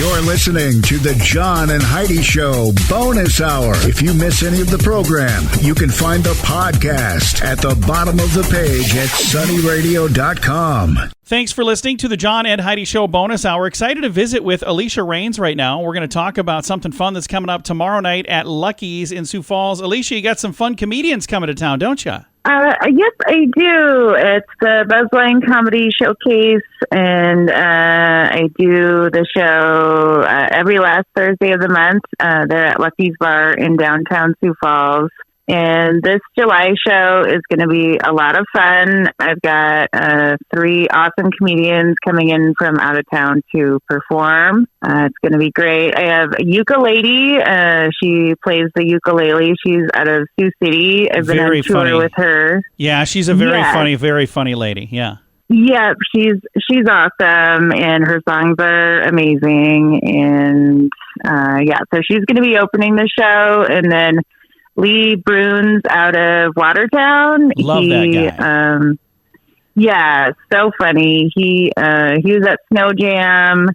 You're listening to the John and Heidi Show Bonus Hour. If you miss any of the program, you can find the podcast at the bottom of the page at sunnyradio.com. Thanks for listening to the John and Heidi Show Bonus Hour. Excited to visit with Alicia Rains right now. We're going to talk about something fun that's coming up tomorrow night at Lucky's in Sioux Falls. Alicia, you got some fun comedians coming to town, don't you? Yes, I do. It's the Buzzline Comedy Showcase, and I do the show every last Thursday of the month. They're at Lucky's Bar in downtown Sioux Falls. And this July show is going to be a lot of fun. I've got 3 awesome comedians coming in from out of town to perform. It's going to be great. I have a ukulele. She plays the ukulele. She's out of Sioux City. I've been on tour with her. Yeah, she's a very funny lady. Yeah. Yeah, she's awesome, and her songs are amazing. And so she's going to be opening the show, and then Lee Bruns out of Watertown. Love that guy. Yeah, so funny. He was at Snow Jam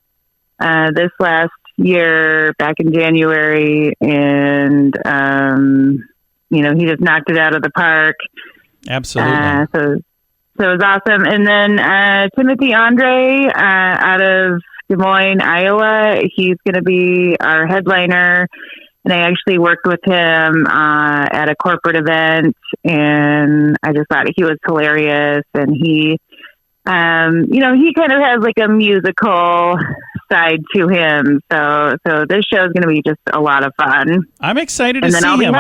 this last year, back in January, and he just knocked it out of the park. Absolutely. So it was awesome. And then Timothy Andre out of Des Moines, Iowa. He's going to be our headliner. And I actually worked with him at a corporate event, and I just thought he was hilarious. And he, he kind of has like a musical side to him. So this show is going to be just a lot of fun. I'm excited to see him.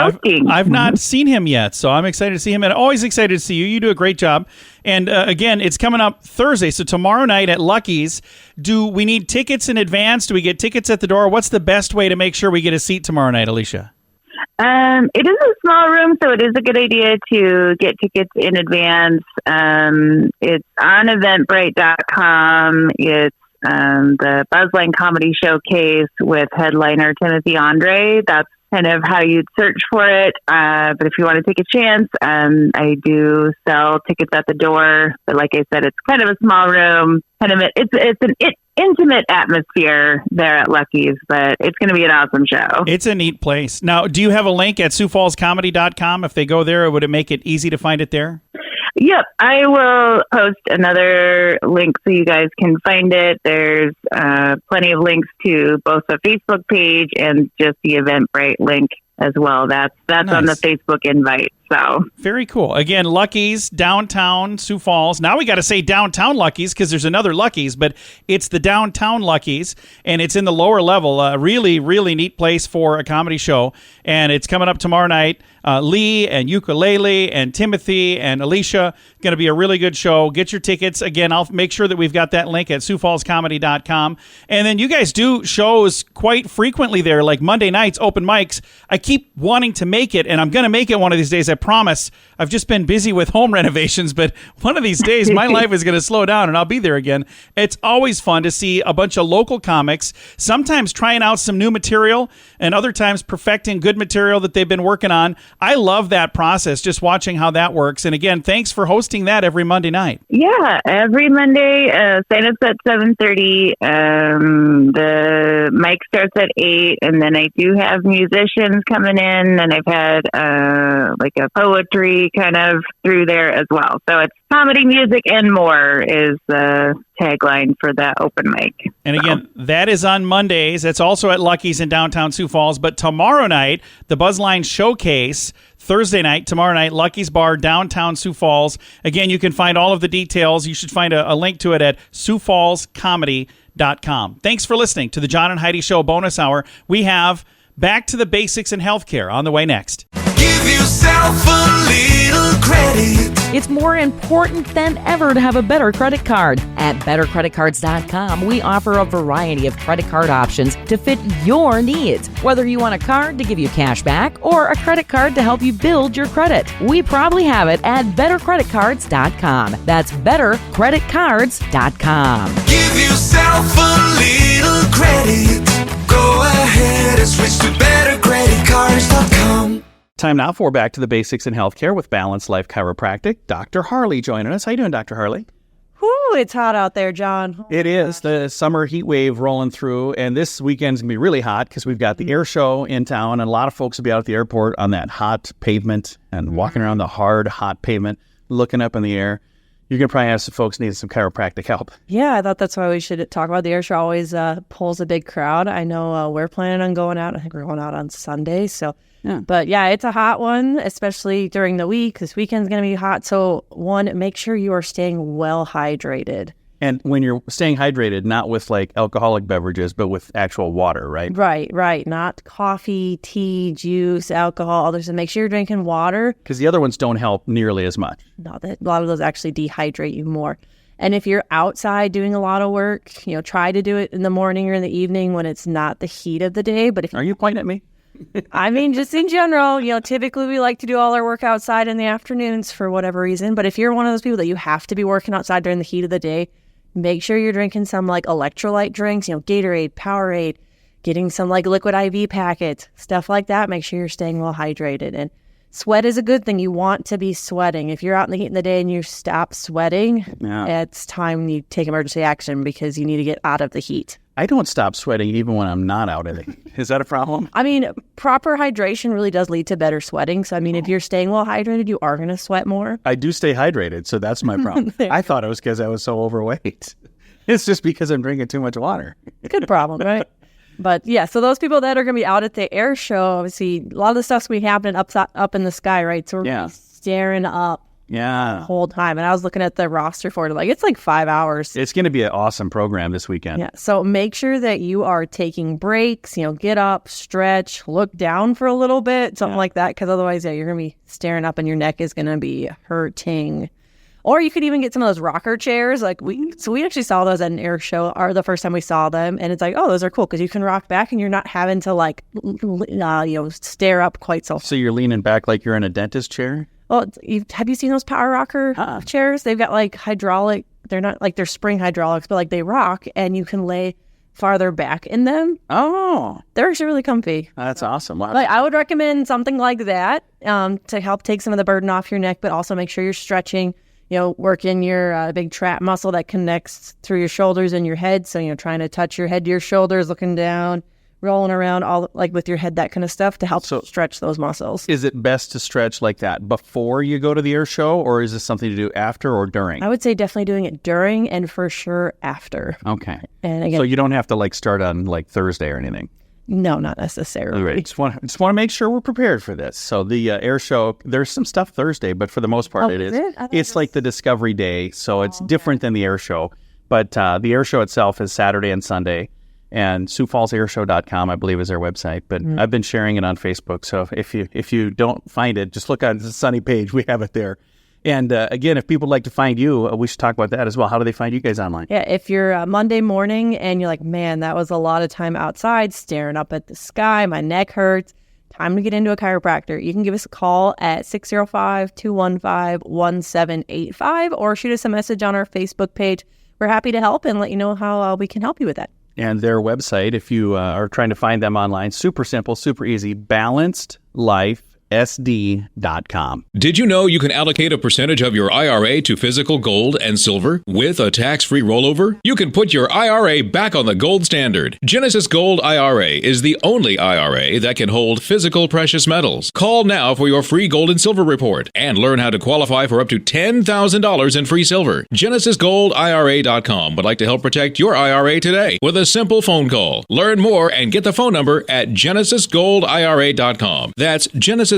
I've not seen him yet, so I'm excited to see him, and always excited to see you. You do a great job. And again, it's coming up Thursday, so tomorrow night at Lucky's. Do we need tickets in advance? Do we get tickets at the door? What's the best way to make sure we get a seat tomorrow night, Alicia? It is a small room, so it is a good idea to get tickets in advance. It's on eventbrite.com. It's the Buzzline Comedy Showcase with headliner Timothy Andre. That's kind of how you'd search for it. But if you want to take a chance, I do sell tickets at the door. But like I said, it's kind of a small room. It's an intimate atmosphere there at Lucky's, but it's going to be an awesome show. It's a neat place. Now, do you have a link at SiouxFallsComedy.com? If they go there, would it make it easy to find it there? Yep, I will post another link so you guys can find it. There's plenty of links to both the Facebook page and just the Eventbrite link as well. That's nice. On the Facebook invite. So very cool. Again, Lucky's, downtown Sioux Falls. Now we got to say downtown Lucky's because there's another Lucky's, but it's the downtown Lucky's, and it's in the lower level. Really, really neat place for a comedy show, and it's coming up tomorrow night. Lee and ukulele and Timothy and Alicia, going to be a really good show. Get your tickets. Again, I'll make sure that we've got that link at SiouxFallsComedy.com. And then you guys do shows quite frequently there, like Monday nights, open mics. I keep wanting to make it, and I'm going to make it one of these days, I promise. I've just been busy with home renovations, but one of these days my life is going to slow down and I'll be there again. It's always fun to see a bunch of local comics, sometimes trying out some new material and other times perfecting good material that they've been working on. I love that process, just watching how that works. And again, thanks for hosting that every Monday night. Yeah, every Monday, sign-ups at 7:30. The mic starts at 8, and then I do have musicians coming in, and I've had like a poetry kind of through there as well. So it's comedy, music, and more is the tagline for that open mic. And again, that is on Mondays. That's also at Lucky's in downtown Sioux Falls. But tomorrow night, the Buzzline Showcase, Thursday night, tomorrow night, Lucky's Bar, downtown Sioux Falls. Again, you can find all of the details. You should find a link to it at SiouxFallsComedy.com. Thanks for listening to the John and Heidi Show Bonus Hour. We have Back to the Basics in Healthcare on the way next. Give yourself a little credit. It's more important than ever to have a better credit card. At bettercreditcards.com, we offer a variety of credit card options to fit your needs. Whether you want a card to give you cash back or a credit card to help you build your credit, we probably have it at bettercreditcards.com. That's bettercreditcards.com. Give yourself a little credit. Go ahead and switch to bettercreditcards.com. Time now for Back to the Basics in Healthcare with Balanced Life Chiropractic. Dr. Harley joining us. How you doing, Dr. Harley? Whew, it's hot out there, John. It is. The summer heat wave rolling through, and this weekend's going to be really hot because we've got the air show in town, and a lot of folks will be out at the airport on that hot pavement and walking around the hard, hot pavement, looking up in the air. You're going to probably have some folks need some chiropractic help. Yeah, I thought that's why we should talk about the air show. Always pulls a big crowd. I know we're planning on going out. I think we're going out on Sunday. So, yeah. But yeah, it's a hot one, especially during the week. This weekend's going to be hot. So one, make sure you are staying well hydrated. And when you're staying hydrated, not with like alcoholic beverages, but with actual water, right? Right. Not coffee, tea, juice, alcohol. Others. Make sure you're drinking water. Because the other ones don't help nearly as much. No, a lot of those actually dehydrate you more. And if you're outside doing a lot of work, try to do it in the morning or in the evening when it's not the heat of the day. But Are you pointing at me? I mean, just in general, typically we like to do all our work outside in the afternoons for whatever reason. But if you're one of those people that you have to be working outside during the heat of the day, make sure you're drinking some like electrolyte drinks, Gatorade, Powerade, getting some like liquid IV packets, stuff like that. Make sure you're staying well hydrated. And sweat is a good thing. You want to be sweating. If you're out in the heat in the day and you stop sweating, it's time you take emergency action because you need to get out of the heat. I don't stop sweating even when I'm not out in it. Is that a problem? I mean, proper hydration really does lead to better sweating. So, I mean, if you're staying well hydrated, you are going to sweat more. I do stay hydrated, so that's my problem. I thought it was because I was so overweight. It's just because I'm drinking too much water. Good problem, right? But yeah, so those people that are going to be out at the air show, obviously, a lot of the stuff's going to be happening up in the sky, right? So we're going to be staring up the whole time. And I was looking at the roster for it, it's like 5 hours. It's going to be an awesome program this weekend. Yeah, so make sure that you are taking breaks, get up, stretch, look down for a little bit, something like that, because otherwise, you're going to be staring up and your neck is going to be hurting. Or you could even get some of those rocker chairs. We actually saw those at an air show, or the first time we saw them. And it's like, oh, those are cool because you can rock back and you're not having to stare up quite so. So you're leaning back like you're in a dentist chair? Well, have you seen those power rocker chairs? They've got like hydraulic. They're not like they're spring hydraulics, but like they rock and you can lay farther back in them. Oh, they're actually really comfy. That's awesome. Wow. I would recommend something like that to help take some of the burden off your neck, but also make sure you're stretching. Working your big trap muscle that connects through your shoulders and your head. So, trying to touch your head to your shoulders, looking down, rolling around all like with your head, that kind of stuff to help stretch those muscles. Is it best to stretch like that before you go to the air show, or is this something to do after or during? I would say definitely doing it during and for sure after. Okay. And again, so you don't have to start on Thursday or anything. No, not necessarily. Right. Just want to make sure we're prepared for this. So the air show, there's some stuff Thursday, but for the most part, it's like the Discovery Day, so it's different than the air show. But the air show itself is Saturday and Sunday, and SiouxFallsAirShow.com, I believe, is their website. But I've been sharing it on Facebook, so if you don't find it, just look on the Sunny page. We have it there. And again, if people would like to find you, we should talk about that as well. How do they find you guys online? Yeah, if you're Monday morning and you're like, man, that was a lot of time outside staring up at the sky, my neck hurts, time to get into a chiropractor. You can give us a call at 605-215-1785 or shoot us a message on our Facebook page. We're happy to help and let you know how we can help you with that. And their website, if you are trying to find them online, super simple, super easy, balancedlifesd.com. Did you know you can allocate a percentage of your IRA to physical gold and silver with a tax-free rollover? You can put your IRA back on the gold standard. Genesis Gold IRA is the only IRA that can hold physical precious metals. Call now for your free gold and silver report and learn how to qualify for up to $10,000 in free silver. GenesisGoldIRA.com would like to help protect your IRA today with a simple phone call. Learn more and get the phone number at GenesisGoldIRA.com. That's GenesisGoldIRA.com.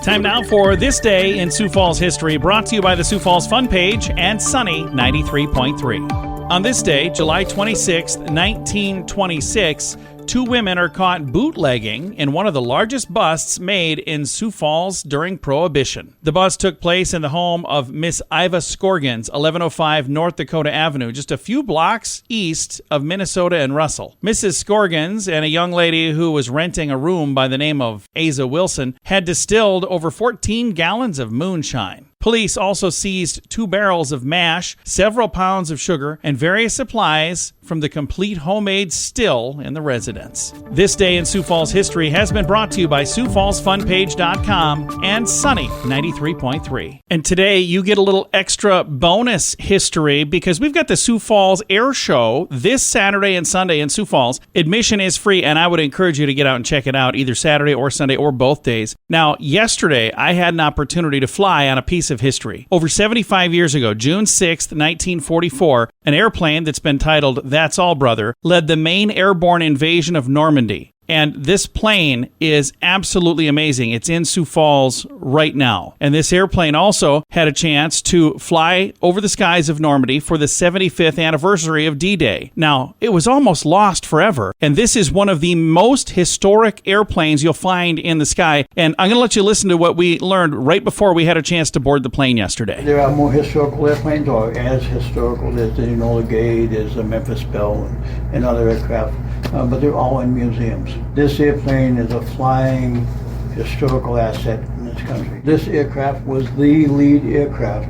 Time now for This Day in Sioux Falls History, brought to you by the Sioux Falls Fun Page and Sunny 93.3. On this day, July 26, 1926, two women are caught bootlegging in one of the largest busts made in Sioux Falls during Prohibition. The bust took place in the home of Miss Iva Scorgans, 1105 North Dakota Avenue, just a few blocks east of Minnesota and Russell. Mrs. Scorgans and a young lady who was renting a room by the name of Asa Wilson had distilled over 14 gallons of moonshine. Police also seized 2 barrels of mash, several pounds of sugar, and various supplies from the complete homemade still in the residence. This Day in Sioux Falls History has been brought to you by SiouxFallsFunPage.com and Sunny 93.3. And today you get a little extra bonus history because we've got the Sioux Falls Air Show this Saturday and Sunday in Sioux Falls. Admission is free, and I would encourage you to get out and check it out either Saturday or Sunday or both days. Now, yesterday I had an opportunity to fly on a piece of history. Over 75 years ago, June 6th, 1944, an airplane that's been titled That's All, Brother led the main airborne invasion of Normandy. And this plane is absolutely amazing. It's in Sioux Falls right now. And this airplane also had a chance to fly over the skies of Normandy for the 75th anniversary of D-Day. Now, it was almost lost forever. And this is one of the most historic airplanes you'll find in the sky. And I'm going to let you listen to what we learned right before we had a chance to board the plane yesterday. There are more historical airplanes, or as historical. There's the Enola Gay, there's the Memphis Belle, and other aircraft. But they're all in museums. This airplane is a flying historical asset in this country. This aircraft was the lead aircraft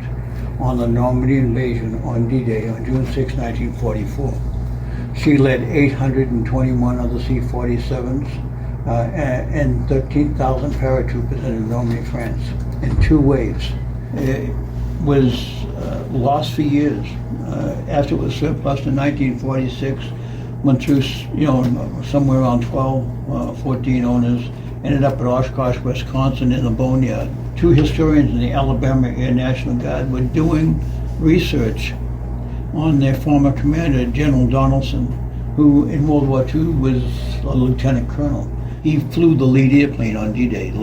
on the Normandy invasion on D-Day on June 6, 1944. She led 821 of the C-47s and 13,000 paratroopers into Normandy, France, in 2 waves. It was lost for years. After it was surplus in 1946, went through, somewhere around 14 owners, ended up at Oshkosh, Wisconsin in the boneyard. 2 historians in the Alabama Air National Guard were doing research on their former commander, General Donaldson, who in World War II was a lieutenant colonel. He flew the lead airplane on D-Day,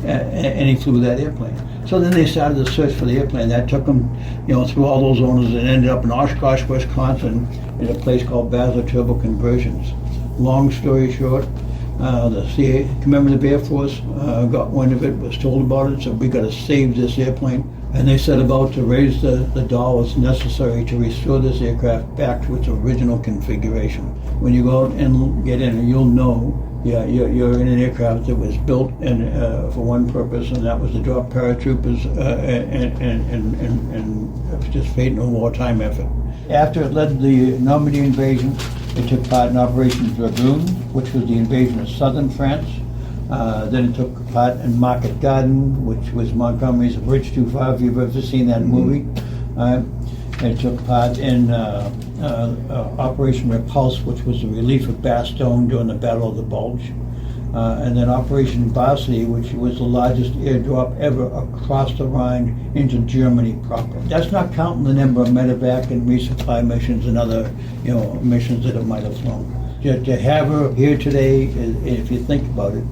and he flew that airplane. So then they started the search for the airplane. That took them, through all those owners, and ended up in Oshkosh, Wisconsin, in a place called Basler Turbo Conversions. Long story short, the CIA, Commander of the Air Force, got wind of it, was told about it, so we got to save this airplane. And they set about to raise the dollars necessary to restore this aircraft back to its original configuration. When you go out and get in, you'll know you're in an aircraft that was built for one purpose, and that was to drop paratroopers and participate in a wartime effort. After it led the Normandy invasion, it took part in Operation Dragoon, which was the invasion of southern France. Then it took part in Market Garden, which was Montgomery's Bridge Too Far, if you've ever seen that movie. It took part in Operation Repulse, which was the relief of Bastogne during the Battle of the Bulge. And then Operation Varsity, which was the largest airdrop ever across the Rhine into Germany proper. That's not counting the number of medevac and resupply missions and other, missions that it might have flown. To have her here today, if you think about it,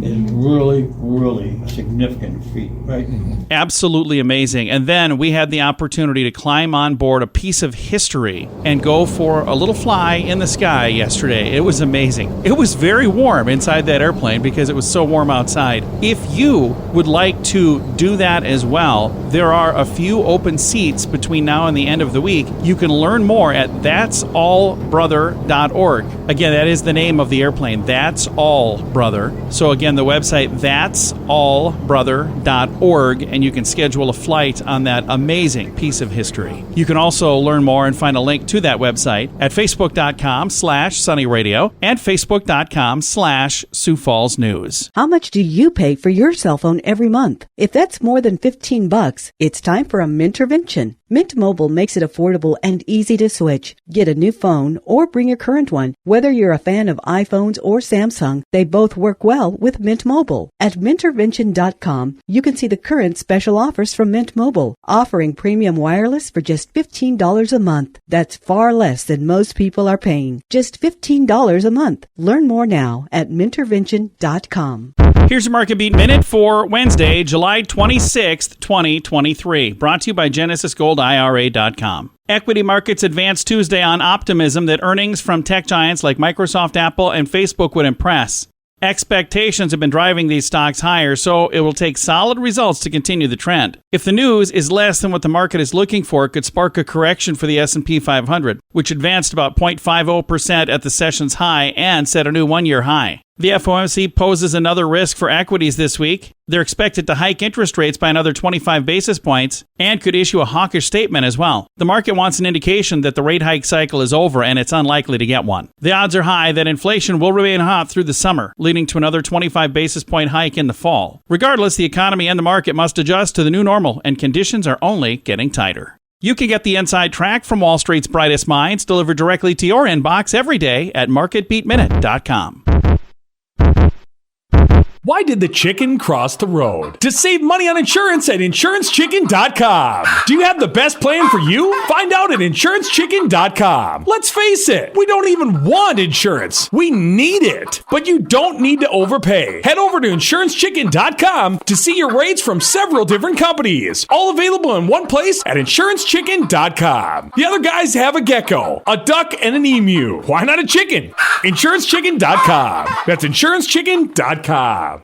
is really, really a significant feat, right? Absolutely amazing. And then we had the opportunity to climb on board a piece of history and go for a little fly in the sky yesterday. It was amazing. It was very warm inside that airplane because it was so warm outside. If you would like to do that as well, there are a few open seats between now and the end of the week. You can learn more at that'sallbrother.org. Again, that is the name of the airplane, That's All Brother. So again, the website, that'sallbrother.org, and you can schedule a flight on that amazing piece of history. You can also learn more and find a link to that website at facebook.com/sunnyradio and facebook.com/Sioux Falls News. How much do you pay for your cell phone every month? If that's more than $15, it's time for a Mintervention. Mint Mobile makes it affordable and easy to switch. Get a new phone or bring your current one. Whether you're a fan of iPhones or Samsung, they both work well with Mint Mobile. At Mintervention.com, you can see the current special offers from Mint Mobile, offering premium wireless for just $15 a month. That's far less than most people are paying. Just $15 a month. Learn more now at Mintervention.com. Here's your Market Beat Minute for Wednesday, July 26th, 2023. Brought to you by GenesisGoldIRA.com. Equity markets advanced Tuesday on optimism that earnings from tech giants like Microsoft, Apple, and Facebook would impress. Expectations have been driving these stocks higher, so it will take solid results to continue the trend. If the news is less than what the market is looking for, it could spark a correction for the S&P 500, which advanced about 0.50% at the session's high and set a new one-year high. The FOMC poses another risk for equities this week. They're expected to hike interest rates by another 25 basis points and could issue a hawkish statement as well. The market wants an indication that the rate hike cycle is over, and it's unlikely to get one. The odds are high that inflation will remain hot through the summer, leading to another 25 basis point hike in the fall. Regardless, the economy and the market must adjust to the new normal, and conditions are only getting tighter. You can get the inside track from Wall Street's brightest minds delivered directly to your inbox every day at marketbeatminute.com. Why did the chicken cross the road? To save money on insurance at InsuranceChicken.com. Do you have the best plan for you? Find out at InsuranceChicken.com. Let's face it, we don't even want insurance. We need it. But you don't need to overpay. Head over to InsuranceChicken.com to see your rates from several different companies. All available in one place at InsuranceChicken.com. The other guys have a gecko, a duck, and an emu. Why not a chicken? InsuranceChicken.com. That's InsuranceChicken.com.